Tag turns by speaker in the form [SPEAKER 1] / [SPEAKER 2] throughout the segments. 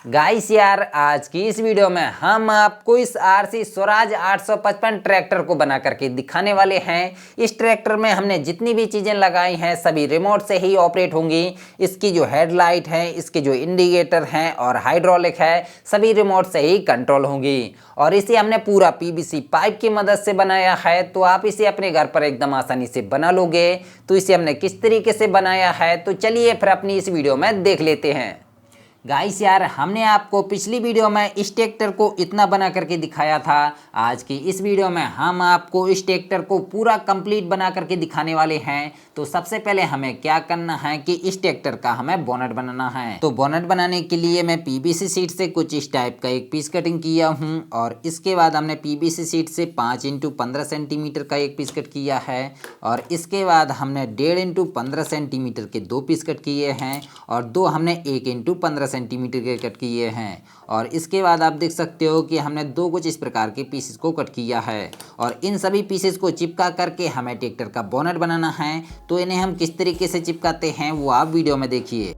[SPEAKER 1] Guys यार, आज की इस वीडियो में हम आपको इस आरसी स्वराज 855 ट्रैक्टर को बना करके दिखाने वाले हैं। इस ट्रैक्टर में हमने जितनी भी चीज़ें लगाई हैं सभी रिमोट से ही ऑपरेट होंगी। इसकी जो हेडलाइट है, इसके जो इंडिकेटर हैं और हाइड्रोलिक है, सभी रिमोट से ही कंट्रोल होंगी। और इसे हमने पूरा पीवीसी पाइप की मदद से बनाया है, तो आप इसे अपने घर पर एकदम आसानी से बना लोगे। तो इसे हमने किस तरीके से बनाया है, तो चलिए फिर अपनी इस वीडियो में देख लेते हैं। गाइस यार, हमने आपको पिछली वीडियो में इस ट्रैक्टर को इतना बना करके दिखाया था। आज की इस वीडियो में हम आपको इस ट्रैक्टर को पूरा कंप्लीट बना करके दिखाने वाले हैं। तो सबसे पहले हमें क्या करना है कि इस ट्रैक्टर का हमें बोनट बनाना है। तो बोनट बनाने के लिए मैं पीवीसी शीट से कुछ इस टाइप का एक पीस कटिंग किया हूँ, और इसके बाद हमने पीवीसी शीट से 5 × 15 सेंटीमीटर का एक पीस कट किया है, और इसके बाद हमने 1.5 × 15 सेंटीमीटर के 2 पीस कट किए हैं, और 2 हमने 1 × 15 सेंटीमीटर के कट किए हैं। और इसके बाद आप देख सकते हो कि हमने 2 कुछ इस प्रकार के पीसेस को कट किया है, और इन सभी पीसेस को चिपका करके हमें ट्रैक्टर का बोनट बनाना है। तो इन्हें हम किस तरीके से चिपकाते हैं वो आप वीडियो में देखिए।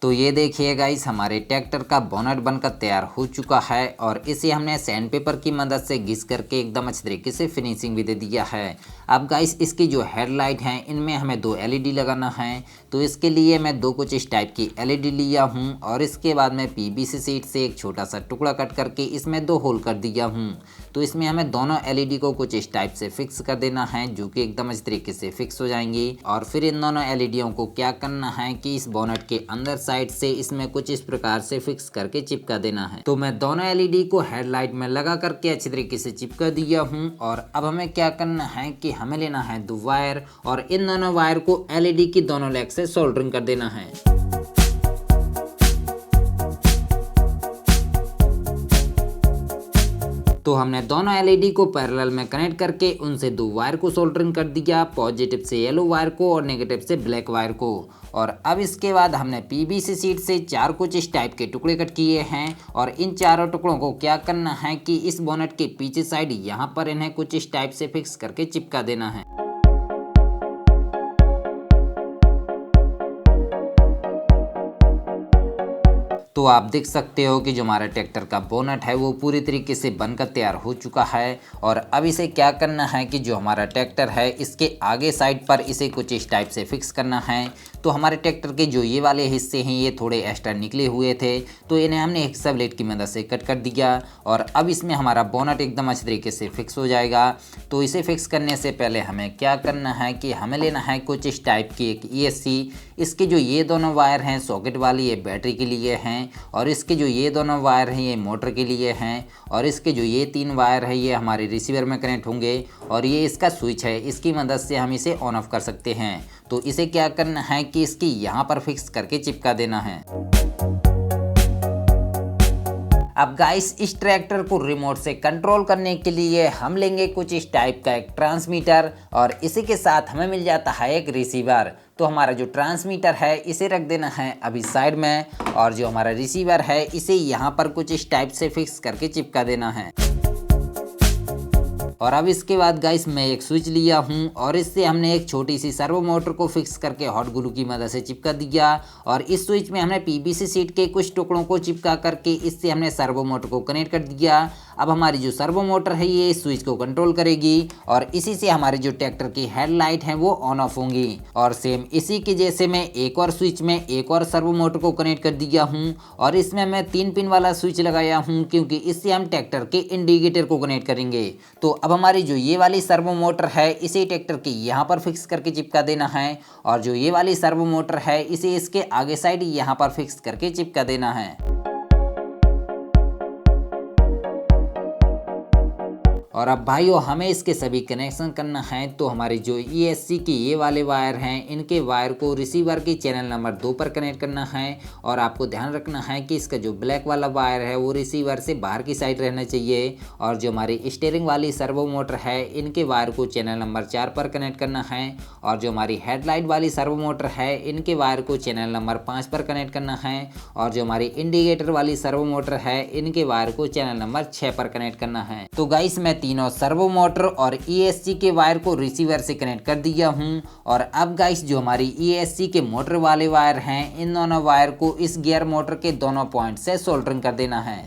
[SPEAKER 1] तो ये देखिए गाइस, हमारे ट्रैक्टर का बोनट बनकर तैयार हो चुका है, और इसे हमने सैंड पेपर की मदद से घिस करके एकदम अच्छे तरीके से फिनिशिंग भी दे दिया है। अब गाइस, इसकी जो हेडलाइट हैं इनमें हमें 2 एलईडी लगाना है। तो इसके लिए मैं 2 कुछ इस टाइप की एलईडी लिया हूँ, और इसके बाद मैं पीवीसी शीट से एक छोटा सा टुकड़ा कट करके इसमें 2 होल कर दिया हूँ। तो इसमें हमें दोनों एलईडी को कुछ इस टाइप से फिक्स कर देना है, जो कि एकदम अच्छे तरीके से फिक्स हो जाएंगी। और फिर इन दोनों एलईडीओं को क्या करना है कि इस बोनट के अंदर साइड से इसमें कुछ इस प्रकार से फिक्स करके चिपका देना है। तो मैं दोनों एलईडी को हेडलाइट में लगा करके अच्छी तरीके से चिपका दिया हूं, और अब हमें क्या करना है कि हमें लेना है 2 वायर, और इन दोनों वायर को एलईडी की दोनों लेग से सोल्डरिंग कर देना है। तो हमने दोनों एलईडी को पैरेलल में कनेक्ट करके उनसे 2 वायर को सोल्डरिंग कर दिया, पॉजिटिव से येलो वायर को और नेगेटिव से ब्लैक वायर को। और अब इसके बाद हमने पीवीसी शीट से 4 कुछ इस टाइप के टुकड़े कट किए हैं, और इन चारों टुकड़ों को क्या करना है कि इस बोनट के पीछे साइड यहाँ पर इन्हें कुछ इस टाइप से फिक्स करके चिपका देना है। तो आप देख सकते हो कि जो हमारा ट्रैक्टर का बोनट है वो पूरी तरीके से बनकर तैयार हो चुका है। और अब इसे क्या करना है कि जो हमारा ट्रैक्टर है इसके आगे साइड पर इसे कुछ इस टाइप से फिक्स करना है। तो हमारे ट्रैक्टर के जो ये वाले हिस्से हैं ये थोड़े एक्स्ट्रा निकले हुए थे, तो इन्हें हमने हेक्सा ब्लेड की मदद से कट कर दिया, और अब इसमें हमारा बोनट एकदम अच्छे तरीके से फिक्स हो जाएगा। तो इसे फिक्स करने से पहले हमें क्या करना है कि हमें लेना है कुछ इस टाइप की एक ESC। इसके जो ये दोनों वायर हैं सॉकेट वाली, ये बैटरी के लिए हैं, और इसके जो ये दोनों वायर हैं ये मोटर के लिए हैं, और इसके जो ये 3 वायर है ये हमारे रिसीवर में कनेक्ट होंगे, और ये इसका स्विच है, इसकी मदद से हम इसे ऑन ऑफ कर सकते हैं। तो इसे क्या करना है कि इसकी यहाँ पर फिक्स करके चिपका देना है। अब गाइस, इस ट्रैक्टर को रिमोट से कंट्रोल करने के लिए हम लेंगे कुछ इस टाइप का एक ट्रांसमीटर, और इसी के साथ हमें मिल जाता है एक रिसीवर। तो हमारा जो ट्रांसमीटर है इसे रख देना है अभी साइड में, और जो हमारा रिसीवर है इसे यहाँ पर कुछ इस टाइप से फिक्स करके चिपका देना है। और अब इसके बाद गाइस, मैं एक स्विच लिया हूँ, और इससे हमने एक छोटी सी सर्वो मोटर को फिक्स करके हॉट ग्लू की मदद से चिपका दिया, और इस स्विच में हमने पीवीसी शीट के कुछ टुकड़ों को चिपका करके इससे हमने सर्वो मोटर को कनेक्ट कर दिया। अब हमारी जो सर्वो मोटर है ये इस स्विच को कंट्रोल करेगी, और इसी से हमारी जो ट्रैक्टर की हेडलाइट है वो ऑन ऑफ होंगी। और सेम इसी के जैसे मैं एक और स्विच में एक और सर्वो मोटर को कनेक्ट कर दिया हूँ, और इसमें मैं 3 पिन वाला स्विच लगाया हूँ, क्योंकि इससे हम ट्रैक्टर के इंडिकेटर को कनेक्ट करेंगे। तो अब हमारी जो ये वाली सर्वो मोटर है इसे ट्रैक्टर के यहाँ पर फिक्स करके चिपका देना है, और जो ये वाली सर्वो मोटर है इसे इसके आगे साइड यहाँ पर फिक्स करके चिपका देना है। और अब भाइयों हमें इसके सभी कनेक्शन करना है, तो हमारी जो ESC की ये वाले वायर हैं इनके वायर को रिसीवर की चैनल नंबर 2 पर कनेक्ट करना है। और आपको ध्यान रखना है कि इसका जो ब्लैक वाला वायर है वो रिसीवर से बाहर की साइड रहना चाहिए। और जो हमारी स्टीयरिंग वाली सर्वो मोटर है इनके वायर को चैनल नंबर 4 पर कनेक्ट करना है। और जो हमारी हेडलाइट वाली सर्वो मोटर है इनके वायर को चैनल नंबर 5 पर कनेक्ट करना है। और जो हमारी इंडिकेटर वाली सर्वो मोटर है इनके वायर को चैनल नंबर 6 पर कनेक्ट करना है। तो गाइस मैं तीनों सर्वो मोटर और ESC के वायर को रिसीवर से कनेक्ट कर दिया हूं। और अब गाइस जो हमारी ESC के मोटर वाले वायर हैं इन दोनों वायर को इस गियर मोटर के दोनों पॉइंट से सोल्डरिंग कर देना है।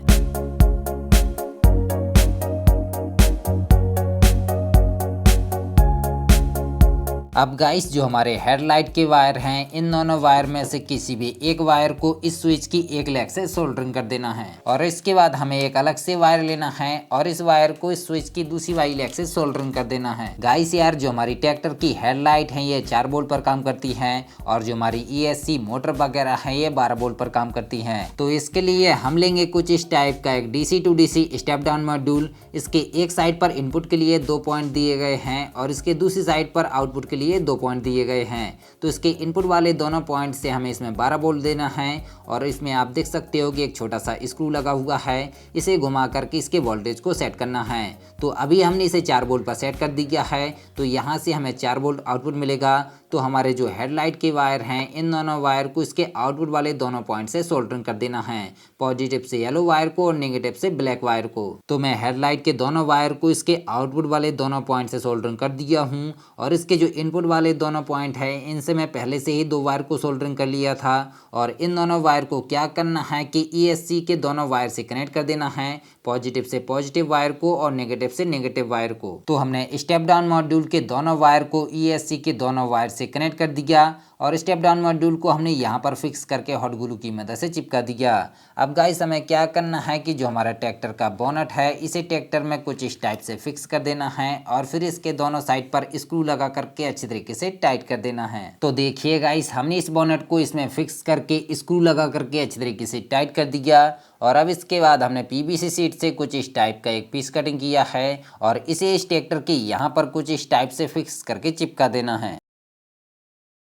[SPEAKER 1] अब गाइस जो हमारे हेडलाइट के वायर हैं इन दोनों वायर में से किसी भी एक वायर को इस स्विच की एक लेग से सोल्डरिंग कर देना है। और इसके बाद हमें एक अलग से वायर लेना है और इस वायर को इस स्विच की दूसरी वाली लेग से सोल्डरिंग कर देना है। गाइस यार जो हमारी ट्रैक्टर की हेडलाइट है ये 4 वोल्ट पर काम करती है और जो हमारी ESC मोटर वगैरह है ये 12 वोल्ट पर काम करती है। तो इसके लिए हम लेंगे कुछ इस टाइप का एक DC to DC step down module. इसके एक साइड पर इनपुट के लिए 2 पॉइंट दिए गए हैं और इसके दूसरी साइड पर आउटपुट के लिए 2 पॉइंट दिए गए हैं। तो इसके इनपुट वाले दोनों पॉइंट से हमें इसमें 12 वोल्ट देना है। और इसमें आप देख सकते हो कि एक छोटा सा स्क्रू लगा हुआ है, इसे घुमा करके इसके वोल्टेज को सेट करना है। तो अभी हमने इसे 4 वोल्ट पर सेट कर दिया है, तो यहाँ से हमें 4 वोल्ट आउटपुट मिलेगा। तो हमारे जो हेडलाइट के वायर हैं इन दोनों वायर को इसके आउटपुट वाले दोनों पॉइंट से सोल्डरिंग कर देना है, पॉजिटिव से येलो वायर को और नेगेटिव से ब्लैक वायर को। तो मैं हेडलाइट के दोनों वायर को इसके आउटपुट वाले दोनों पॉइंट से सोल्डरिंग कर दिया हूँ। और इसके जो इनपुट वाले दोनों पॉइंट है इनसे मैं पहले से ही 2 वायर को सोल्डरिंग कर लिया था। और इन दोनों वायर को क्या करना है कि ESC के दोनों वायर से कनेक्ट कर देना है, पॉजिटिव से पॉजिटिव वायर को और नेगेटिव से नेगेटिव वायर को। तो हमने स्टेप डाउन मॉड्यूल के दोनों वायर को ESC के दोनों वायर से कनेक्ट कर दिया और स्टेप डाउन मॉड्यूल को हमने यहाँ पर फिक्स करके हॉट ग्लू की मदद से चिपका दिया। अब गाइस हमें क्या करना है कि जो हमारा ट्रैक्टर का बोनट है इसे ट्रैक्टर में कुछ इस टाइप से फिक्स कर देना है और फिर इसके दोनों साइड पर स्क्रू लगा करके अच्छी तरीके से टाइट कर देना है। तो देखिए गाइस हमने इस बोनट को इसमें फिक्स करके स्क्रू लगा करके अच्छी तरीके से टाइट कर दिया। और अब इसके बाद हमने PVC शीट से कुछ इस टाइप का एक पीस कटिंग किया है और इसे इस ट्रैक्टर के यहाँ पर कुछ इस टाइप से फिक्स करके चिपका देना है।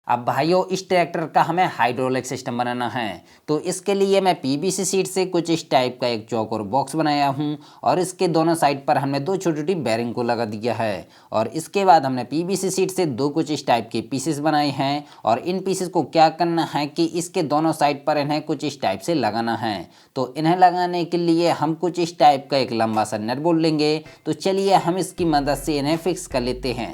[SPEAKER 1] अब भाइयों इस ट्रैक्टर का हमें हाइड्रोलिक सिस्टम बनाना है, तो इसके लिए मैं PVC शीट से कुछ इस टाइप का एक चौकोर बॉक्स बनाया हूं और इसके दोनों साइड पर हमने 2 छोटी छोटी बेरिंग को लगा दिया है। और इसके बाद हमने PVC शीट से 2 कुछ इस टाइप के पीसेस बनाए हैं और इन पीसेस को क्या करना है कि इसके दोनों साइड पर इन्हें कुछ इस टाइप से लगाना है। तो इन्हें लगाने के लिए हम कुछ इस टाइप का एक लंबा सा नट बोल्ट लेंगे। तो चलिए हम इसकी मदद से इन्हें फिक्स कर लेते हैं।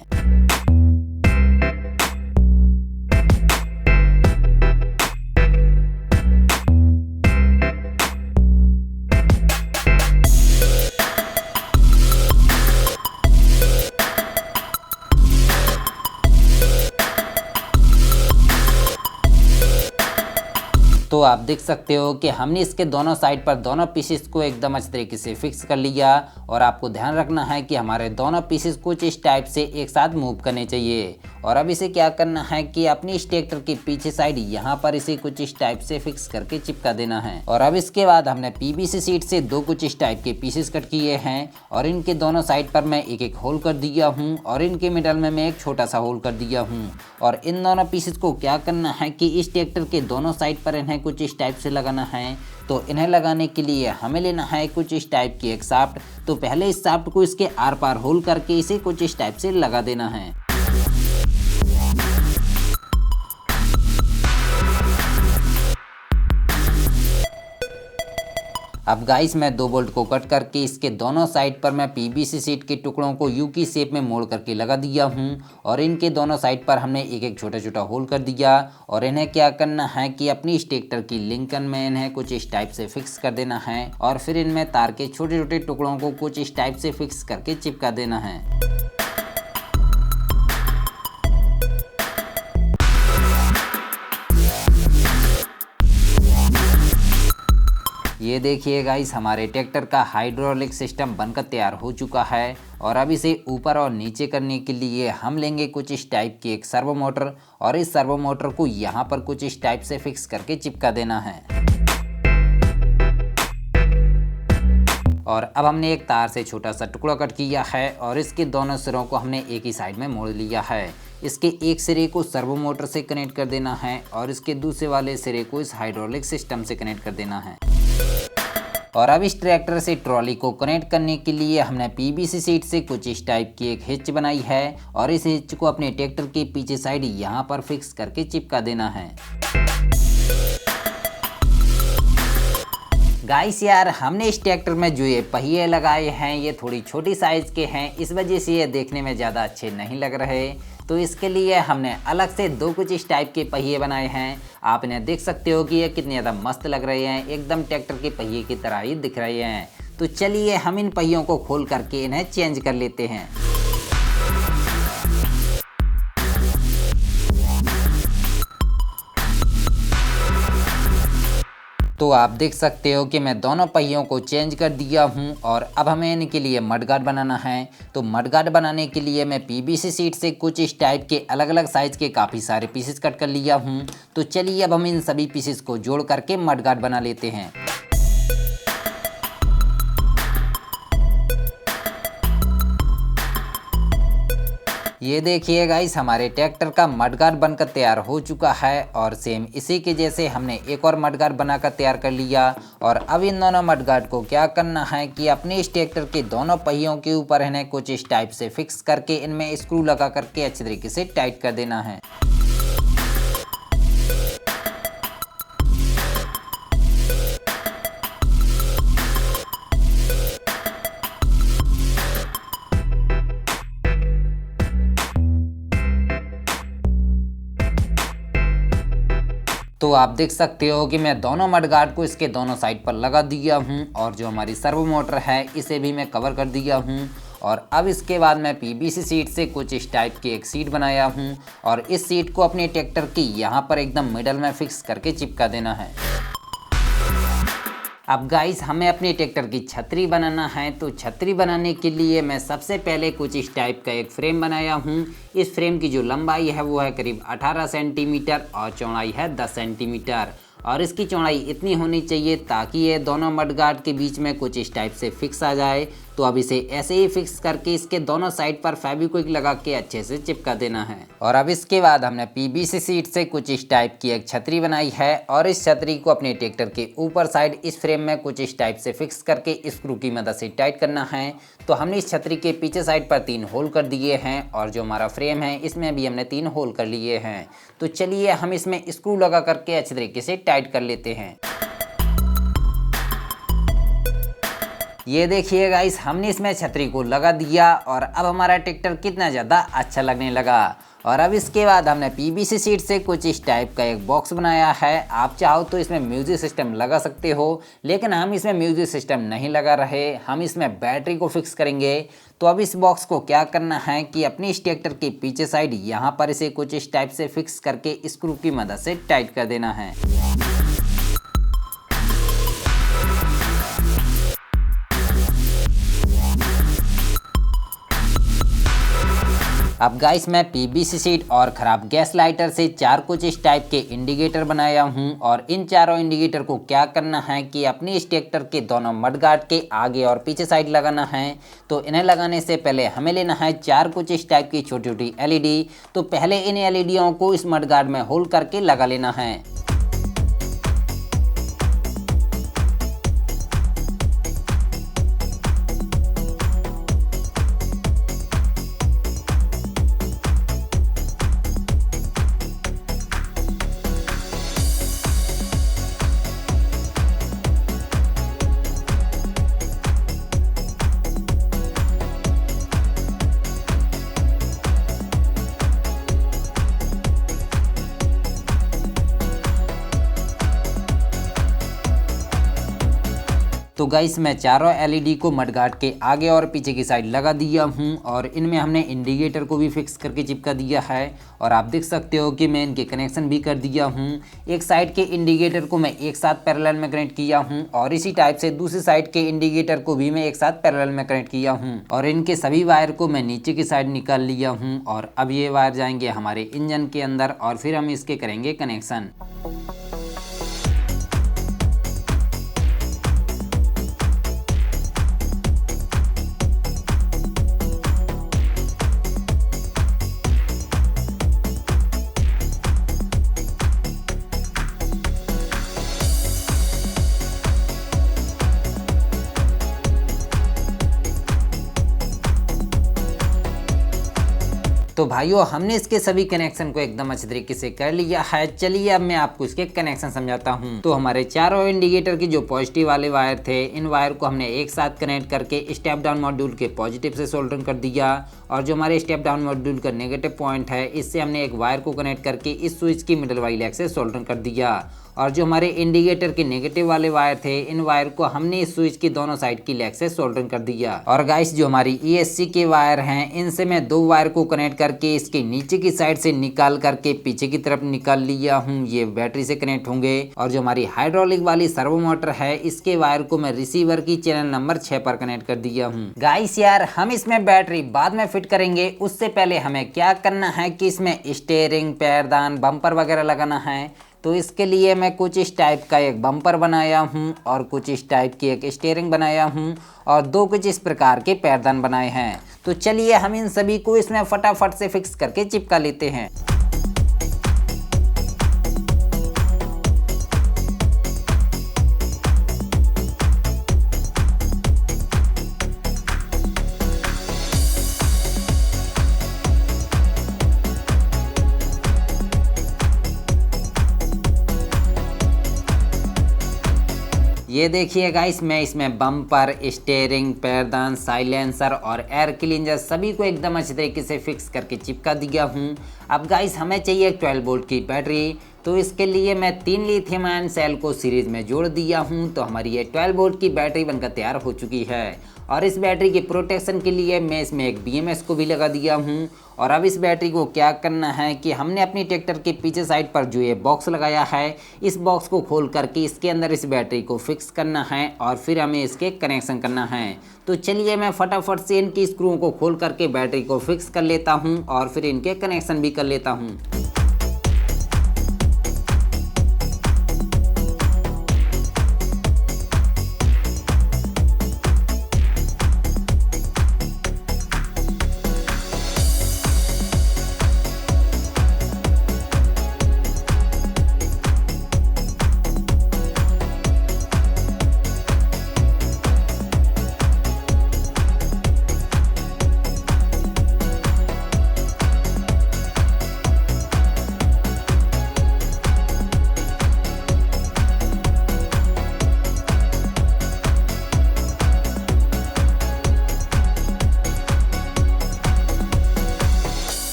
[SPEAKER 1] तो आप देख सकते हो कि हमने इसके दोनों साइड पर दोनों पीसेस को एकदम अच्छे तरीके से फिक्स कर लिया। और आपको ध्यान रखना है कि हमारे दोनों पीसेस कुछ इस टाइप से एक साथ मूव करने चाहिए। और अब इसे क्या करना है कि अपनी इस ट्रैक्टर की पीछे साइड यहाँ पर इसे कुछ इस टाइप से फिक्स करके चिपका देना है। और अब इसके बाद हमने PVC शीट से 2 कुछ इस टाइप के पीसेस कट किए हैं और इनके दोनों साइड पर मैं एक एक होल कर दिया हूँ और इनके मिडल में मैं एक छोटा सा होल कर दिया हूँ। और इन दोनों पीसेस को क्या करना है कि इस ट्रैक्टर के दोनों साइड पर इन्हें कुछ इस टाइप से लगाना है। तो इन्हें लगाने के लिए हमें लेना है कुछ इस टाइप की एक शाफ्ट। तो पहले इस शाफ्ट को इसके आर पार होल करके इसे कुछ इस टाइप से लगा देना है। अब गाइस मैं 2 बोल्ट को कट करके इसके दोनों साइड पर मैं PVC शीट के टुकड़ों को U की शेप में मोड़ करके लगा दिया हूं और इनके दोनों साइड पर हमने एक एक छोटा छोटा होल कर दिया। और इन्हें क्या करना है कि अपनी इस ट्रैक्टर की लिंकन में इन्हें कुछ इस टाइप से फिक्स कर देना है और फिर इनमें तार के छोटे छोटे टुकड़ों को कुछ इस टाइप से फिक्स करके चिपका देना है। ये देखिए गाइस हमारे ट्रैक्टर का हाइड्रोलिक सिस्टम बनकर तैयार हो चुका है। और अब इसे ऊपर और नीचे करने के लिए हम लेंगे कुछ इस टाइप की एक सर्वो मोटर और इस सर्वो मोटर को यहाँ पर कुछ इस टाइप से फिक्स करके चिपका देना है। और अब हमने एक तार से छोटा सा टुकड़ा कट किया है और इसके दोनों सिरों को हमने एक ही साइड में मोड़ लिया है। इसके एक सिरे को सर्वो मोटर से कनेक्ट कर देना है और इसके दूसरे वाले सिरे को इस हाइड्रोलिक सिस्टम से कनेक्ट कर देना है। और अब इस ट्रैक्टर से ट्रॉली को कनेक्ट करने के लिए हमने पीवीसी शीट से कुछ इस टाइप की एक हिच बनाई है और इस हिच को अपने ट्रैक्टर के पीछे साइड यहाँ पर फिक्स करके चिपका देना है। गाइस यार, हमने इस ट्रैक्टर में जो ये पहिए लगाए हैं ये थोड़ी छोटी साइज़ के हैं, इस वजह से ये देखने में ज़्यादा अच्छे नहीं लग रहे। तो इसके लिए हमने अलग से दो कुछ इस टाइप के पहिए बनाए हैं। आप इन्हें देख सकते हो कि ये कितने ज़्यादा मस्त लग रहे हैं, एकदम ट्रैक्टर के पहिए की तरह ही दिख रहे हैं। तो चलिए हम इन पहियों को खोल करके इन्हें चेंज कर लेते हैं। तो आप देख सकते हो कि मैं दोनों पहियों को चेंज कर दिया हूं और अब हमें इनके लिए मडगार्ड बनाना है। तो मडगार्ड बनाने के लिए मैं पीवीसी शीट से कुछ इस टाइप के अलग अलग साइज़ के काफ़ी सारे पीसेस कट कर लिया हूं। तो चलिए अब हम इन सभी पीसेस को जोड़ करके मडगार्ड बना लेते हैं। ये देखिए गाइस, हमारे ट्रैक्टर का मडगार्ड बनकर तैयार हो चुका है और सेम इसी के जैसे हमने एक और मडगार्ड बनाकर तैयार कर लिया। और अब इन दोनों मडगार्ड को क्या करना है कि अपने इस ट्रैक्टर के दोनों पहियों के ऊपर इन्हें कुछ इस टाइप से फिक्स करके इनमें स्क्रू लगा करके अच्छे तरीके से टाइट कर देना है। तो आप देख सकते हो कि मैं दोनों मडगार्ड को इसके दोनों साइड पर लगा दिया हूं और जो हमारी सर्वो मोटर है इसे भी मैं कवर कर दिया हूं। और अब इसके बाद मैं पीवीसी शीट से कुछ इस टाइप की एक शीट बनाया हूं और इस शीट को अपने ट्रैक्टर की यहाँ पर एकदम मिडल में फिक्स करके चिपका देना है। अब गाइस, हमें अपने ट्रैक्टर की छतरी बनाना है। तो छतरी बनाने के लिए मैं सबसे पहले कुछ इस टाइप का एक फ्रेम बनाया हूँ। इस फ्रेम की जो लंबाई है वो है करीब 18 सेंटीमीटर और चौड़ाई है 10 सेंटीमीटर। और इसकी चौड़ाई इतनी होनी चाहिए ताकि ये दोनों मडगार्ड के बीच में कुछ इस टाइप से फिक्स आ जाए। तो अब इसे ऐसे ही फिक्स करके इसके दोनों साइड पर फेविक्विक लगा के अच्छे से चिपका देना है। और अब इसके बाद हमने पीवीसी शीट से कुछ इस टाइप की एक छतरी बनाई है और इस छतरी को अपने ट्रैक्टर के ऊपर साइड इस फ्रेम में कुछ इस टाइप से फिक्स करके स्क्रू की मदद से टाइट करना है। तो हमने इस छतरी के पीछे साइड पर 3 होल कर दिए हैं और जो हमारा फ्रेम है इसमें भी हमने 3 होल कर लिए हैं। तो चलिए हम इसमें स्क्रू लगा करके अच्छे तरीके से टाइट कर लेते हैं। ये देखिए गाइस, हमने इसमें छतरी को लगा दिया और अब हमारा ट्रैक्टर कितना ज़्यादा अच्छा लगने लगा। और अब इसके बाद हमने पीवीसी शीट से कुछ इस टाइप का एक बॉक्स बनाया है। आप चाहो तो इसमें म्यूजिक सिस्टम लगा सकते हो, लेकिन हम इसमें म्यूजिक सिस्टम नहीं लगा रहे, हम इसमें बैटरी को फिक्स करेंगे। तो अब इस बॉक्स को क्या करना है कि अपनी इस ट्रैक्टर के पीछे साइड यहाँ पर इसे कुछ इस टाइप से फिक्स करके स्क्रू की मदद से टाइट कर देना है। अब गाइस, मैं पीवीसी शीट और ख़राब गैस लाइटर से 4 कुछ इस टाइप के इंडिकेटर बनाया हूं और इन चारों इंडिकेटर को क्या करना है कि अपनी इस ट्रैक्टर के दोनों मडगार्ड के आगे और पीछे साइड लगाना है। तो इन्हें लगाने से पहले हमें लेना है 4 कुछ इस टाइप की छोटी छोटी एलईडी। तो पहले इन एलईडियों को इस मडगार्ड में होल करके लगा लेना है। तो गाइस, मैं चारों एलईडी को मडगार्ड के आगे और पीछे की साइड लगा दिया हूं और इनमें हमने इंडिकेटर को भी फिक्स करके चिपका दिया है। और आप देख सकते हो कि मैं इनके कनेक्शन भी कर दिया हूं। एक साइड के इंडिकेटर को मैं एक साथ पैरेलल में कनेक्ट किया हूं और इसी टाइप से दूसरी साइड के इंडिकेटर को भी मैं एक साथ पैरेलल में कनेक्ट किया हूं। और इनके सभी वायर को मैं नीचे की साइड निकाल लिया हूं और अब ये वायर जाएंगे हमारे इंजन के अंदर और फिर हम इसके करेंगे कनेक्शन। तो भाइयों हमने इसके सभी कनेक्शन को एकदम अच्छे तरीके से कर लिया है। चलिए अब मैं आपको इसके कनेक्शन समझाता हूँ। तो हमारे चारों इंडिकेटर की जो पॉजिटिव वाले वायर थे, इन वायर को हमने एक साथ कनेक्ट करके स्टेप डाउन मॉड्यूल के पॉजिटिव से सोल्डरिंग कर दिया, और जो हमारे स्टेप डाउन मॉड्यूल का नेगेटिव पॉइंट है, इससे हमने एक वायर को कनेक्ट करके इस स्विच की मिडल वाली लेग से सोल्डरिंग कर दिया। और जो हमारे इंडिकेटर के नेगेटिव वाले वायर थे, इन वायर को हमने इस स्विच की दोनों साइड की लेग से सोल्डरिंग कर दिया। और गाइस जो हमारी ESC के वायर हैं, इनसे मैं 2 वायर को कनेक्ट करके इसके नीचे की साइड से निकाल करके पीछे की तरफ निकाल लिया हूँ। ये बैटरी से कनेक्ट होंगे। और जो हमारी हाइड्रोलिक वाली सर्वो मोटर है, इसके वायर को मैं रिसीवर की चैनल नंबर 6 पर कनेक्ट कर दिया हूँ। गाइस यार हम इसमें बैटरी बाद में फिट करेंगे, उससे पहले हमें क्या करना है कि इसमें स्टीयरिंग, पैरदान, बम्पर वगैरह लगाना है। तो इसके लिए मैं कुछ इस टाइप का एक बम्पर बनाया हूँ और कुछ इस टाइप की एक स्टीयरिंग बनाया हूँ और 2 कुछ इस प्रकार के पैरदान बनाए हैं। तो चलिए हम इन सभी को इसमें फटाफट से फिक्स करके चिपका लेते हैं। ये देखिए गाइस, मैं इसमें बम्पर, स्टीयरिंग, पैरदान, साइलेंसर और एयर क्लीनर सभी को एकदम अच्छे तरीके से फिक्स करके चिपका दिया हूँ। अब गाइस हमें चाहिए 12 वोल्ट की बैटरी। तो इसके लिए मैं 3 लिथियम आयन सेल को सीरीज में जोड़ दिया हूँ। तो हमारी ये 12 वोल्ट की बैटरी बनकर तैयार हो चुकी है। और इस बैटरी के प्रोटेक्शन के लिए मैं इसमें एक BMS को भी लगा दिया हूँ। और अब इस बैटरी को क्या करना है कि हमने अपनी ट्रैक्टर के पीछे साइड पर जो ये बॉक्स लगाया है, इस बॉक्स को खोल करके इसके अंदर इस बैटरी को फिक्स करना है और फिर हमें इसके कनेक्शन करना है। तो चलिए मैं फटाफट से इनकी स्क्रूओं को खोल करके बैटरी को फिक्स कर लेता हूँ और फिर इनके कनेक्शन भी कर लेता हूँ।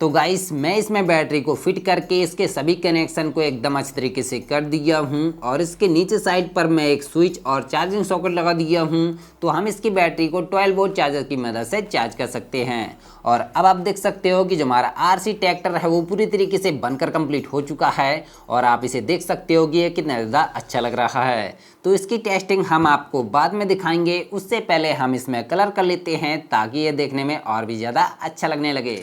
[SPEAKER 1] तो गाइस मैं इसमें बैटरी को फिट करके इसके सभी कनेक्शन को एकदम अच्छे तरीके से कर दिया हूं और इसके नीचे साइड पर मैं एक स्विच और चार्जिंग सॉकेट लगा दिया हूं। तो हम इसकी बैटरी को 12 वोल्ट चार्जर की मदद से चार्ज कर सकते हैं। और अब आप देख सकते हो कि जो हमारा RC ट्रैक्टर है वो पूरी तरीके से बनकर कंप्लीट हो चुका है और आप इसे देख सकते हो कि ये कितना ज़्यादा अच्छा लग रहा है। तो इसकी टेस्टिंग हम आपको बाद में दिखाएंगे, उससे पहले हम इसमें कलर कर लेते हैं ताकि ये देखने में और भी ज़्यादा अच्छा लगने लगे।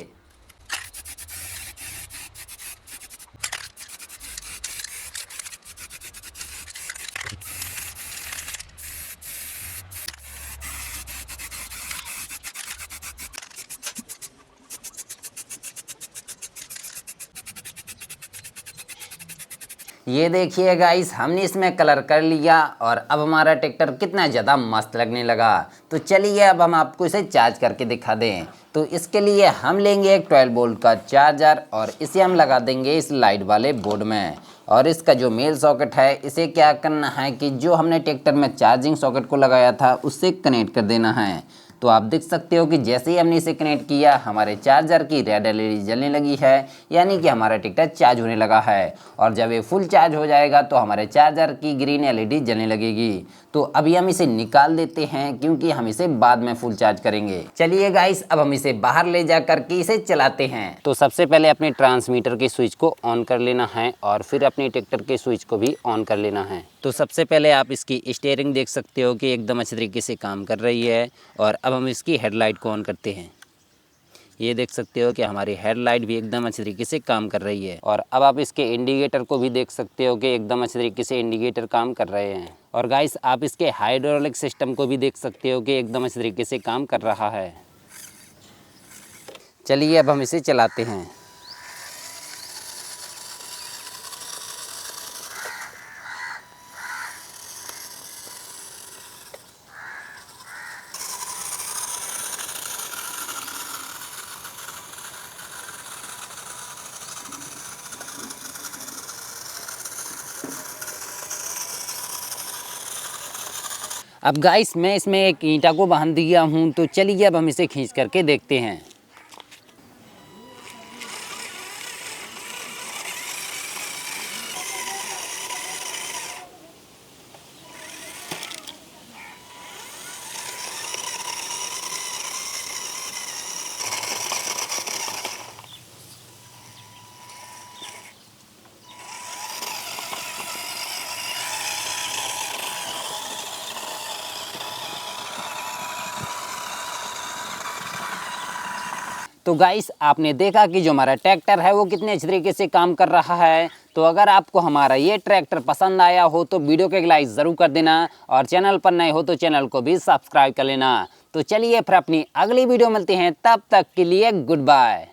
[SPEAKER 1] ये देखिए गाइस, हमने इसमें कलर कर लिया और अब हमारा ट्रैक्टर कितना ज़्यादा मस्त लगने लगा। तो चलिए अब हम आपको इसे चार्ज करके दिखा दें। तो इसके लिए हम लेंगे एक 12 वोल्ट का चार्जर और इसे हम लगा देंगे इस लाइट वाले बोर्ड में। और इसका जो मेल सॉकेट है, इसे क्या करना है कि जो हमने ट्रैक्टर में चार्जिंग सॉकेट को लगाया था उससे कनेक्ट कर देना है। तो आप देख सकते हो कि जैसे ही हमने इसे कनेक्ट किया हमारे चार्जर की रेड LED जलने लगी है, यानी कि हमारा ट्रैक्टर चार्ज होने लगा है। और जब ये फुल चार्ज हो जाएगा तो हमारे चार्जर की ग्रीन LED जलने लगेगी। तो अभी हम इसे निकाल देते हैं क्योंकि हम इसे बाद में फुल चार्ज करेंगे। चलिए गाइस, अब हम इसे बाहर ले जा करके इसे चलाते हैं। तो सबसे पहले अपने ट्रांसमीटर के स्विच को ऑन कर लेना है और फिर अपने ट्रैक्टर के स्विच को भी ऑन कर लेना है। तो सबसे पहले आप इसकी स्टीयरिंग देख सकते हो कि एकदम अच्छे तरीके से काम कर रही है। और अब हम इसकी हेडलाइट को ऑन करते हैं। ये देख सकते हो कि हमारी हेडलाइट भी एकदम अच्छे तरीके से काम कर रही है। और अब आप इसके इंडिकेटर को भी देख सकते हो कि एकदम अच्छे तरीके से इंडिकेटर काम कर रहे हैं। और गाइस आप इसके हाइड्रोलिक सिस्टम को भी देख सकते हो कि एकदम अच्छे तरीके से काम कर रहा है। चलिए अब हम इसे चलाते हैं। अब गाइस मैं इसमें एक ईंटा को बांध दिया हूँ, तो चलिए अब हम इसे खींच करके देखते हैं। तो गाइस आपने देखा कि जो हमारा ट्रैक्टर है वो कितने अच्छे तरीके से काम कर रहा है। तो अगर आपको हमारा ये ट्रैक्टर पसंद आया हो तो वीडियो को एक लाइक ज़रूर कर देना, और चैनल पर नए हो तो चैनल को भी सब्सक्राइब कर लेना। तो चलिए फिर अपनी अगली वीडियो मिलते हैं, तब तक के लिए गुड बाय।